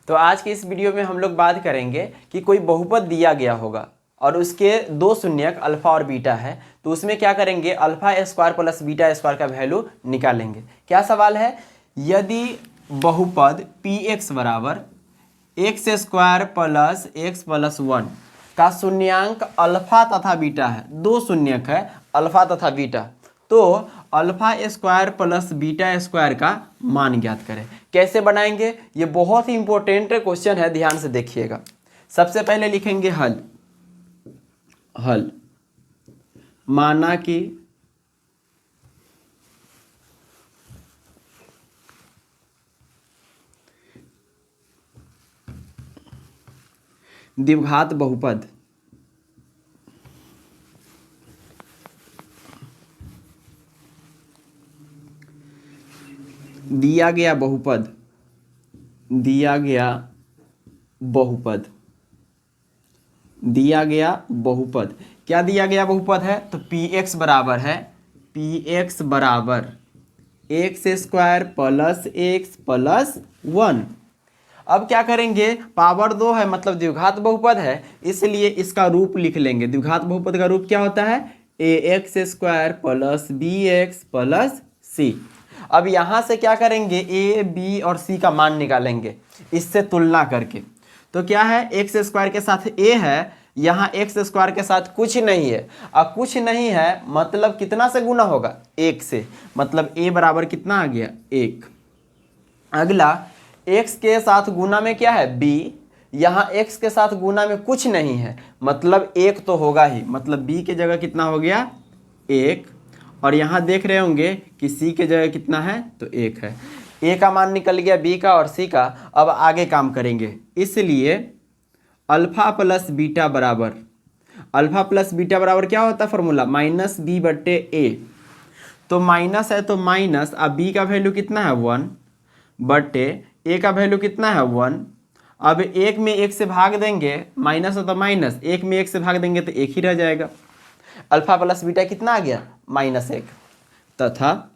तो आज की इस वीडियो में हम लोग बात करेंगे कि कोई बहुपद दिया गया होगा और उसके दो शून्यक अल्फा और बीटा है, तो उसमें क्या करेंगे, alpha square plus beta square का वैल्यू निकालेंगे। क्या सवाल है, यदि बहुपद पी एक्स बराबर x square plus x plus 1 का शून्यांक अल्फा तथा बीटा है, दो शून्यक है अल्फा तथा बीटा, तो alpha square plus beta square का मान ज्ञात करें। कैसे बनाएंगे, ये बहुत ही इंपॉर्टेंट क्वेश्चन है, ध्यान से देखिएगा। सबसे पहले लिखेंगे हल। हल माना कि द्विघात बहुपद दिया गया बहुपद दिया गया बहुपद क्या दिया गया बहुपद है, तो पी एक्स बराबर है, पी एक्स बराबर x square plus x plus 1। अब क्या करेंगे, पावर 2 है मतलब द्विघात बहुपद है, इसलिए इसका रूप लिख लेंगे। द्विघात बहुपद का रूप क्या होता है, A X square plus B X plus C. अब यहाँ से क्या करेंगे, ए बी और सी का मान निकालेंगे इससे तुलना करके। तो क्या है, एक्स स्क्वायर के साथ ए है, यहाँ एक्स स्क्वायर के साथ कुछ नहीं है, और कुछ नहीं है मतलब कितना से गुना होगा, 1 से, मतलब ए बराबर कितना आ गया, 1। अगला x के साथ गुना में क्या है, b, यहाँ x के साथ गुना में कुछ नहीं है मतलब 1 तो होगा ही, मतलब b के जगह कितना हो गया, 1। और यहाँ देख रहे होंगे कि c के जगह कितना है, तो 1 है। a का मान निकल गया b का और c का। अब आगे काम करेंगे, इसलिए अल्फा प्लस बीटा बराबर, अल्फा प्लस बीटा बराबर क्या होता है फॉर्मूला, माइनस बी बट्टे ए। तो माइनस है तो माइनस, अब b का वैल्यू कितना है 1 बट्टे ए का वैल्यू कितना है 1। अब 1 में 1 से भाग देंगे, माइनस है तो माइनस, 1 में 1 से भाग देंगे तो 1 ही रह जाएगा। अल्फा प्लस बीटा कितना आ गया, -1, तथा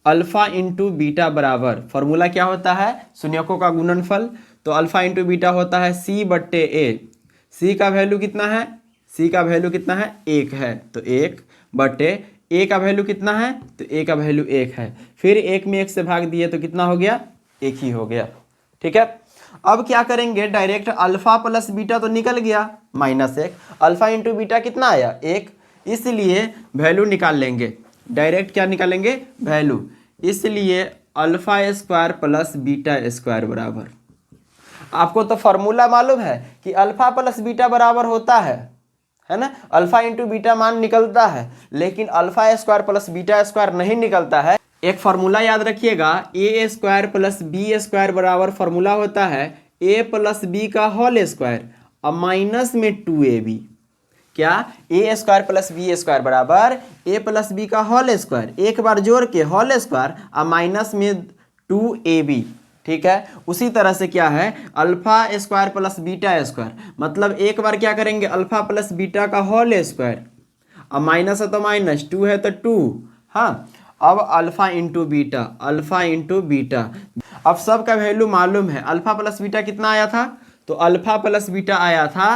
अल्फा इंटू बीटा बराबर, फॉर्मूला क्या होता है, शून्यकों का गुणनफल, तो अल्फा इंटू बीटा होता है सी बट्टे ए। सी का वैल्यू कितना है, सी का वैल्यू कितना है, 1 है, तो 1 बट्टे ए का वैल्यू कितना है, तो ए का वैल्यू 1 है। फिर 1 में 1 से भाग दिए तो कितना हो गया, 1 ही हो गया। ठीक है, अब क्या करेंगे, डायरेक्ट अल्फा प्लस बीटा तो निकल गया -1, अल्फा इंटू बीटा कितना आया, 1, इसलिए वैल्यू निकाल लेंगे। डायरेक्ट क्या निकालेंगे, वैल्यू, इसलिए alpha square plus beta square बराबर, आपको तो फॉर्मूला मालूम है कि अल्फा प्लस बीटा बराबर होता है ना, अल्फा इंटू बीटा मान निकलता है, लेकिन alpha square plus beta square नहीं निकलता है। एक फार्मूला याद रखिएगा, ए स्क्वायर प्लस बी स्क्वायर बराबर फार्मूला होता है ए प्लस बी का होल स्क्वायर और माइनस में 2ab। क्या, ए स्क्वायर प्लस बी स्क्वायर बराबर ए प्लस बी का होल स्क्वायर, एक बार जोड़ के होल स्क्वायर और माइनस में 2ab। ठीक है, उसी तरह से क्या है, alpha square plus beta square, मतलब एक बार क्या करेंगे, अल्फा प्लस बीटा का होल स्क्वायर, अब माइनस है तो माइनस, 2 है तो 2। हाँ, अब alpha into beta, alpha into beta, अब सबका वैल्यू मालूम है। अल्फा प्लस बीटा कितना आया था, तो अल्फा प्लस बीटा आया था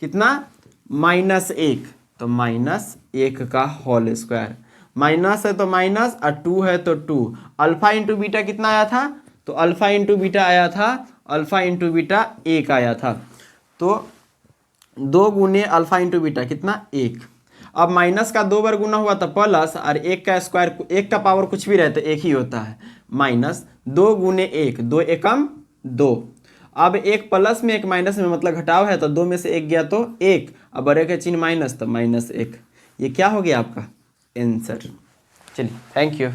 कितना, -1, तो -1 का होल स्क्वायर, माइनस है तो माइनस और 2 है तो 2। अल्फा इंटू बीटा कितना आया था, तो अल्फा इंटू बीटा आया था, अल्फा इंटू बीटा 1 आया था, तो 2 गुने अल्फा इंटू बीटा कितना, 1। अब माइनस का 2 बार गुना हुआ तो प्लस, और 1 का स्क्वायर, 1 का पावर कुछ भी रहता है 1 ही होता है, -2 गुने 1, 2 एकम 2। अब एक प्लस में एक माइनस में मतलब घटाव है, तो 2 में से 1 गया तो 1, अब बड़े का चिन्ह माइनस तो -1। ये क्या हो गया आपका आंसर। चलिए, थैंक यू।